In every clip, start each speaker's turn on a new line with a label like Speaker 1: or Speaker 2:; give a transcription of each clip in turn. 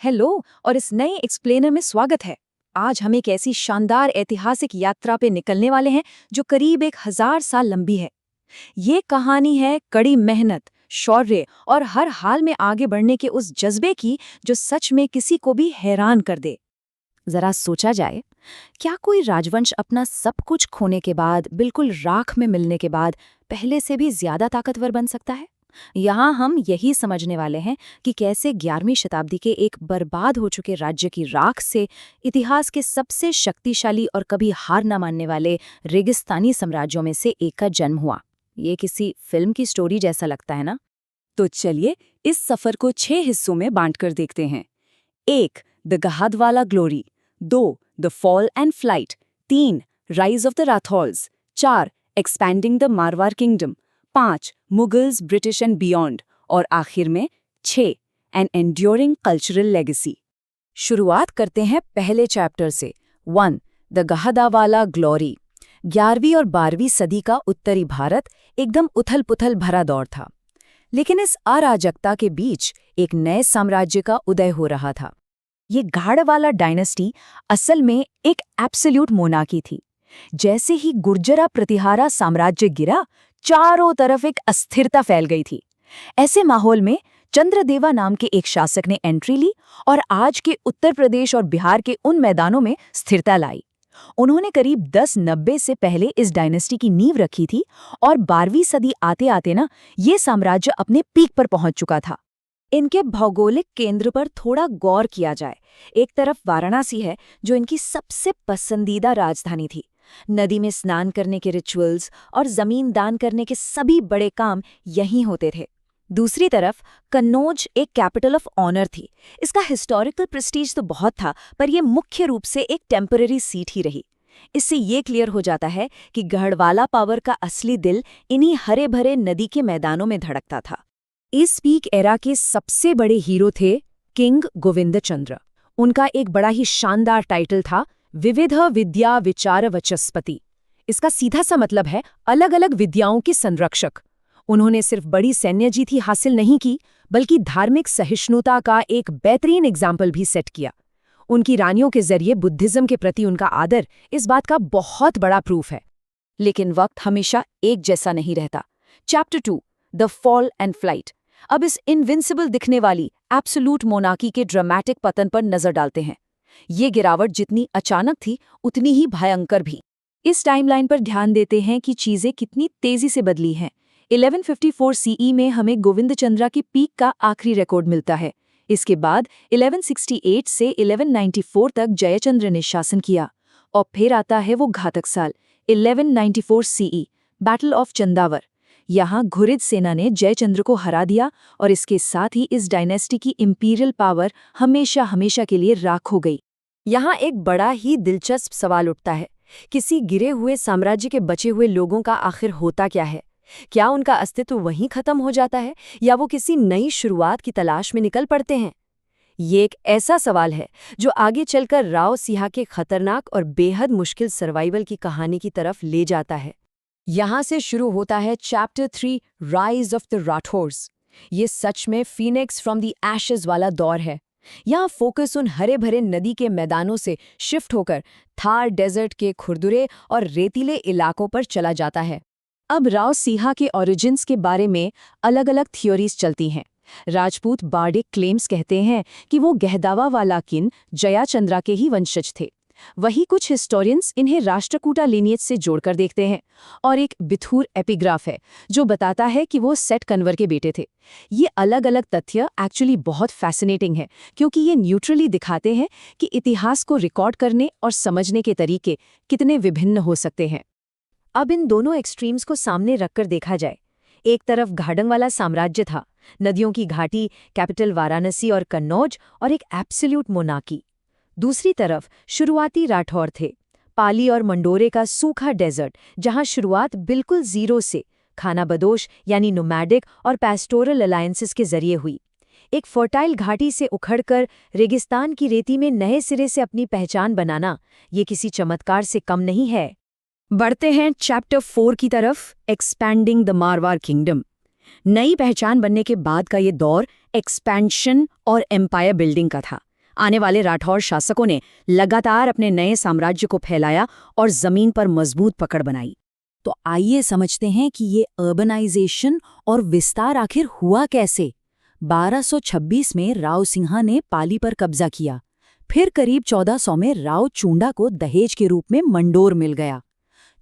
Speaker 1: Hello और इस नए एक्सप्लेनर में स्वागत है। आज हम एक ऐसी शानदार ऐतिहासिक यात्रा पे निकलने वाले हैं जो करीब 1000 साल लंबी है। ये कहानी है कड़ी मेहनत, शौर्य और हर हाल में आगे बढ़ने के उस जज्बे की जो सच में किसी को भी हैरान कर दे। जरा सोचा जाए, क्या कोई राजवंश अपना सब कुछ खोने के बाद, बिल्कुल राख में मिलने के बाद पहले से भी ज्यादा ताकतवर बन सकता है? यहाँ हम यही समझने वाले हैं कि कैसे 11वीं शताब्दी के एक बर्बाद हो चुके राज्य की राख से इतिहास के सबसे शक्तिशाली और कभी हार न मानने वाले रेगिस्तानी साम्राज्यों में से एक का जन्म हुआ। ये किसी फिल्म की स्टोरी जैसा लगता है ना?
Speaker 2: तो चलिए इस सफर को 6 हिस्सों में बांटकर देखते हैं। 1. The Gahadavala glory. 2. The fall and flight. 3. Rise of the Rathores. 4. Expanding the Marwar kingdom. 5. Mughals, British and beyond. और आखिर में 6. An enduring cultural legacy.
Speaker 1: शुरुआत करते हैं पहले चैप्टर से। 1. The Gahadavala glory. 11वीं और 12वीं सदी का उत्तरी भारत एकदम उथल-पुथल भरा दौर था। लेकिन इस अराजकता के बीच एक नए साम्राज्य का उदय हो रहा था। ये गाढ़वाला डायनेस्टी असल में एक एब्सोल्यूट मोनार्की थी। जैसे ही गुर्जरा प्रतिहारा साम्राज्य गिरा, चारों तरफ एक अस्थिरता फैल गई थी। ऐसे माहौल में चंद्रदेवा नाम के एक शासक ने एंट्री ली और आज के उत्तर प्रदेश और बिहार के उन मैदानों में स्थिरता लाई। उन्होंने करीब 1090 से पहले इस डायनेस्टी की नींव रखी थी और 12वीं सदी आते आते ये साम्राज्य अपने पीक पर पहुंच चुका था। इनके भौगोलिक केंद्र पर थोड़ा गौर किया जाए। एक तरफ वाराणसी है जो इनकी सबसे पसंदीदा राजधानी थी। नदी में स्नान करने के रिचुअल्स और जमीन दान करने के सभी बड़े काम यहीं होते थे। दूसरी तरफ कन्नौज एक कैपिटल ऑफ ऑनर थी। इसका हिस्टोरिकल प्रेस्टीज तो बहुत था, पर यह मुख्य रूप से एक टेम्पररी सीट ही रही। इससे ये क्लियर हो जाता है कि गढ़वाला पावर का असली दिल इन्हीं हरे भरे नदी के मैदानों में धड़कता था। इस पीक एरा के सबसे बड़े हीरो थे किंग गोविंदचंद्र। उनका एक बड़ा ही शानदार टाइटल था विविध विद्या विचार वचस्पति। इसका सीधा सा मतलब है अलग अलग विद्याओं के संरक्षक। उन्होंने सिर्फ बड़ी सैन्य जीत ही हासिल नहीं की, बल्कि धार्मिक सहिष्णुता का एक बेहतरीन एग्जाम्पल भी सेट किया। उनकी रानियों के जरिए बुद्धिज्म के प्रति उनका आदर इस बात का बहुत बड़ा प्रूफ है। लेकिन वक्त हमेशा एक जैसा नहीं रहता। Chapter 2, the fall and flight. अब इस इनविंसिबल दिखने वाली एब्सोल्यूट मोनार्की के ड्रामेटिक पतन पर नजर डालते हैं। ये गिरावट जितनी अचानक थी, उतनी ही भयंकर भी। इस टाइमलाइन पर ध्यान देते हैं कि चीजें कितनी तेजी से बदली हैं। 1154 सीई में हमें गोविंदचंद्र की पीक का आखिरी रिकॉर्ड मिलता है। इसके बाद 1168 से 1194 तक जयचंद्र ने शासन किया। और फिर आता है वो घातक साल 1194 सीई, बैटल ऑफ चंदावर। यहाँ घुरिद सेना ने जयचंद्र को हरा दिया और इसके साथ ही इस डायनेस्टी की इंपीरियल पावर हमेशा हमेशा के लिए राख हो गई। यहाँ एक बड़ा ही दिलचस्प सवाल उठता है, किसी गिरे हुए साम्राज्य के बचे हुए लोगों का आखिर होता क्या है? क्या उनका अस्तित्व वहीं खत्म हो जाता है या वो किसी नई शुरुआत की तलाश में निकल पड़ते हैं? ये एक ऐसा सवाल है जो आगे चलकर राव सिंह के खतरनाक और बेहद मुश्किल सर्वाइवल की कहानी की तरफ ले जाता है। यहाँ से शुरू होता है chapter 3, rise of the Rathores. ये सच में फीनिक्स फ्रॉम द एशेज वाला दौर है। यहाँ फोकस उन हरे भरे नदी के मैदानों से शिफ्ट होकर थार डेजर्ट के खुरदुरे और रेतीले इलाकों पर चला जाता है। अब राव सिंह के ओरिजिन्स के बारे में अलग अलग थियोरीज चलती हैं। राजपूत बार्डिक क्लेम्स कहते हैं कि वो गहदावा वाला किन जयाचंद्रा के ही वंशज थे। वही कुछ हिस्टोरियंस इन्हें राष्ट्रकूटा लिनियज से जोड़कर देखते हैं। और एक बिथुर एपिग्राफ है जो बताता है कि वो सेट कन्वर के बेटे थे। ये अलग अलग तथ्य एक्चुअली बहुत फैसिनेटिंग है, क्योंकि ये न्यूट्रली दिखाते हैं कि इतिहास को रिकॉर्ड करने और समझने के तरीके कितने विभिन्न हो सकते हैं। अब इन दोनों एक्सट्रीम्स को सामने रखकर देखा जाए। एक तरफ घाडंग वाला साम्राज्य था, नदियों की घाटी, कैपिटल वाराणसी और कन्नौज, और एक एब्सोल्यूट मोनार्की। दूसरी तरफ शुरुआती राठौर थे, पाली और मंडोरे का सूखा डेजर्ट, जहां शुरुआत बिल्कुल जीरो से खानाबदोश यानी नोमैडिक और पैस्टोरल अलायंसेस के जरिए हुई। एक फर्टाइल घाटी से उखड़कर रेगिस्तान की रेती में नए सिरे से अपनी पहचान बनाना, ये किसी चमत्कार से कम नहीं है। बढ़ते हैं चैप्टर 4 की तरफ, एक्सपैंडिंग द मारवार किंगडम। नई पहचान बनने के बाद का ये दौर एक्सपेंशन और एम्पायर बिल्डिंग का था।
Speaker 2: आने वाले राठौर शासकों ने लगातार अपने नए साम्राज्य को फैलाया और जमीन पर मजबूत पकड़ बनाई। तो आइए समझते हैं कि ये अर्बनाइजेशन और विस्तार आखिर हुआ कैसे। 1226 में राव सिंहा ने पाली पर कब्जा किया। फिर करीब 1400 में राव चूंडा को दहेज के रूप में मंडोर मिल गया।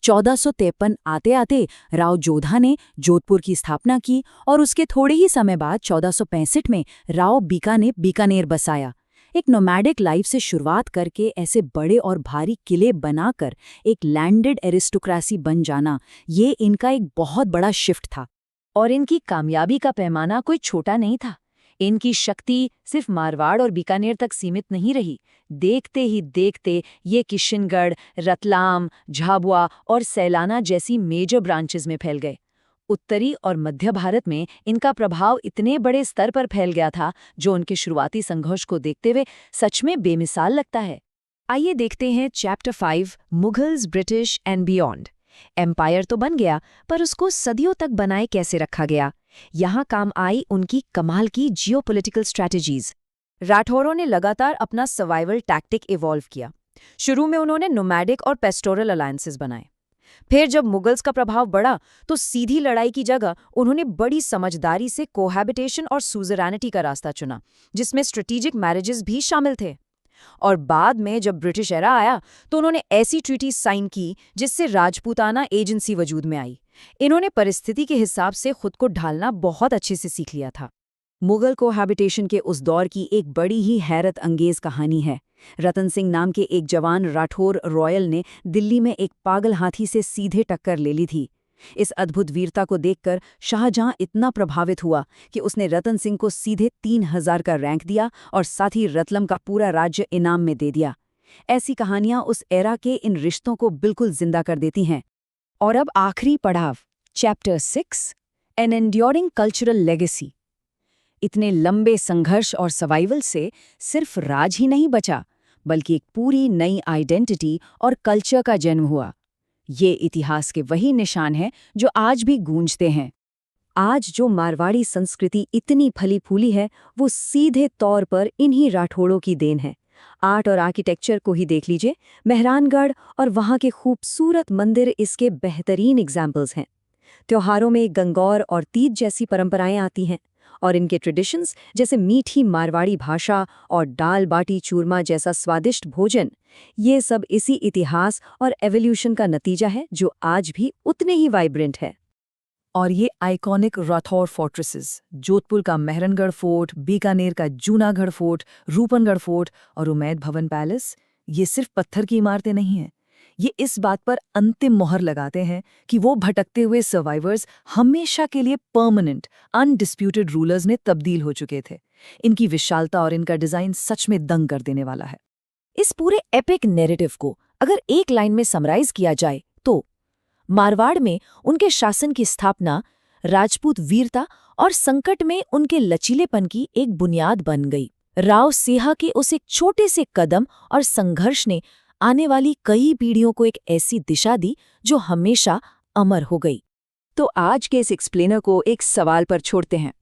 Speaker 2: 1453 आते आते राव जोधा ने जोधपुर की स्थापना की और उसके थोड़े ही समय बाद 1465 में राव बीका ने बीकानेर बसाया। एक नोमैडिक लाइफ से शुरुआत करके ऐसे बड़े और भारी किले बनाकर एक लैंडेड एरिस्टोक्रेसी बन जाना, ये इनका एक बहुत बड़ा शिफ्ट था। और इनकी कामयाबी का पैमाना कोई छोटा नहीं था। इनकी शक्ति सिर्फ मारवाड़ और बीकानेर तक सीमित नहीं रही। देखते ही देखते ये किशनगढ़, रतलाम, झाबुआ और सैलाना जैसी मेजर ब्रांचेस में फैल गए। उत्तरी और मध्य भारत में इनका प्रभाव इतने बड़े स्तर पर फैल गया था, जो उनके शुरुआती संघर्ष को देखते हुए सच में बेमिसाल लगता है। आइए देखते हैं chapter 5, Mughals, British and beyond. Empire तो बन गया, पर उसको सदियों तक बनाए कैसे रखा गया? यहाँ काम आई उनकी कमाल की जियोपॉलिटिकल स्ट्रैटेजीज। राठौरों ने लगातार अपना सर्वाइवल टैक्टिक इवॉल्व किया। शुरू में उन्होंने नोमैडिक और पेस्टोरल अलायंसेस बनाए। फिर जब मुगल्स का प्रभाव बढ़ा तो सीधी लड़ाई की जगह उन्होंने बड़ी समझदारी से कोहैबिटेशन और सुज़ेरैनिटी का रास्ता चुना, जिसमें स्ट्रेटेजिक मैरिजेस भी शामिल थे। और बाद में जब ब्रिटिश एरा आया तो उन्होंने ऐसी ट्रीटी साइन की जिससे राजपूताना एजेंसी वजूद में आई। इन्होंने परिस्थिति के हिसाब से खुद को ढालना बहुत अच्छे से सीख लिया था। मुगल कोहैबिटेशन के उस दौर की एक बड़ी ही हैरत अंगेज कहानी है। रतन सिंह नाम के एक जवान राठौर रॉयल ने दिल्ली में एक पागल हाथी से सीधे टक्कर ले ली थी। इस अद्भुत वीरता को देखकर शाहजहां इतना प्रभावित हुआ कि उसने रतन सिंह को सीधे 3000 का रैंक दिया और साथ ही रतलम का पूरा राज्य इनाम में दे दिया। ऐसी कहानियां उस एरा के इन रिश्तों को बिल्कुल जिंदा कर देती हैं। और अब आखिरी पड़ाव, chapter 6, an enduring cultural legacy. इतने लंबे संघर्ष और सर्वाइवल से सिर्फ राज ही नहीं बचा, बल्कि एक पूरी नई आइडेंटिटी और कल्चर का जन्म हुआ। ये इतिहास के वही निशान हैं जो आज भी गूंजते हैं। आज जो मारवाड़ी संस्कृति इतनी फली फूली है, वो सीधे तौर पर इन्हीं राठौड़ों की देन है। आर्ट और आर्किटेक्चर को ही देख लीजिए, मेहरानगढ़ और वहाँ के खूबसूरत मंदिर इसके बेहतरीन एग्जाम्पल्स हैं। त्योहारों में गंगौर और तीज जैसी परंपराएं आती हैं, और इनके ट्रेडिशंस जैसे मीठी मारवाड़ी भाषा और दाल बाटी चूरमा जैसा स्वादिष्ट भोजन, ये सब इसी इतिहास और एवोल्यूशन का नतीजा है जो आज भी उतने ही वाइब्रेंट है। और ये आइकॉनिक राठौर फोर्ट्रेसेस, जोधपुर का मेहरानगढ़ फोर्ट, बीकानेर का जूनागढ़ फोर्ट, रूपनगढ़ फोर्ट और उमैद भवन पैलेस, ये सिर्फ पत्थर की इमारतें नहीं हैं। ये इस बात पर अंतिम मोहर लगाते हैं कि वो भटकते हुए सर्वाइवर्स हमेशा के लिए परमानेंट, अनडिस्प्यूटेड रूलर्स में तब्दील हो चुके थे। इनकी विशालता और इनका डिजाइन सच में दंग कर देने वाला है। इस पूरे एपिक नैरेटिव को अगर एक लाइन में समराइज किया जाए तो मारवाड़ में उनके शासन की स्थापना राजपूत वीरता और संकट में उनके लचीलेपन की एक बुनियाद बन गई। राव सिंहा के उस एक छोटे से कदम और संघर्ष ने आने वाली कई पीढ़ियों को एक ऐसी दिशा दी जो हमेशा अमर हो गई। तो आज के इस एक्सप्लेनर को एक सवाल पर छोड़ते हैं।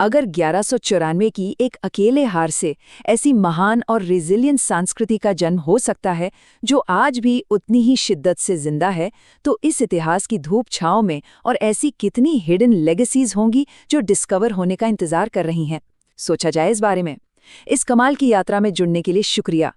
Speaker 2: अगर 1194 की एक अकेले हार से ऐसी महान और रेजिलियंट संस्कृति का जन्म हो सकता है जो आज भी उतनी ही शिद्दत से जिंदा है, तो इस इतिहास की धूप छांव में और ऐसी कितनी हिडन लेगेसीज होंगी जो डिस्कवर होने का इंतजार कर रही हैं। सोचा जाए इस बारे में। इस कमाल की यात्रा में जुड़ने के लिए शुक्रिया।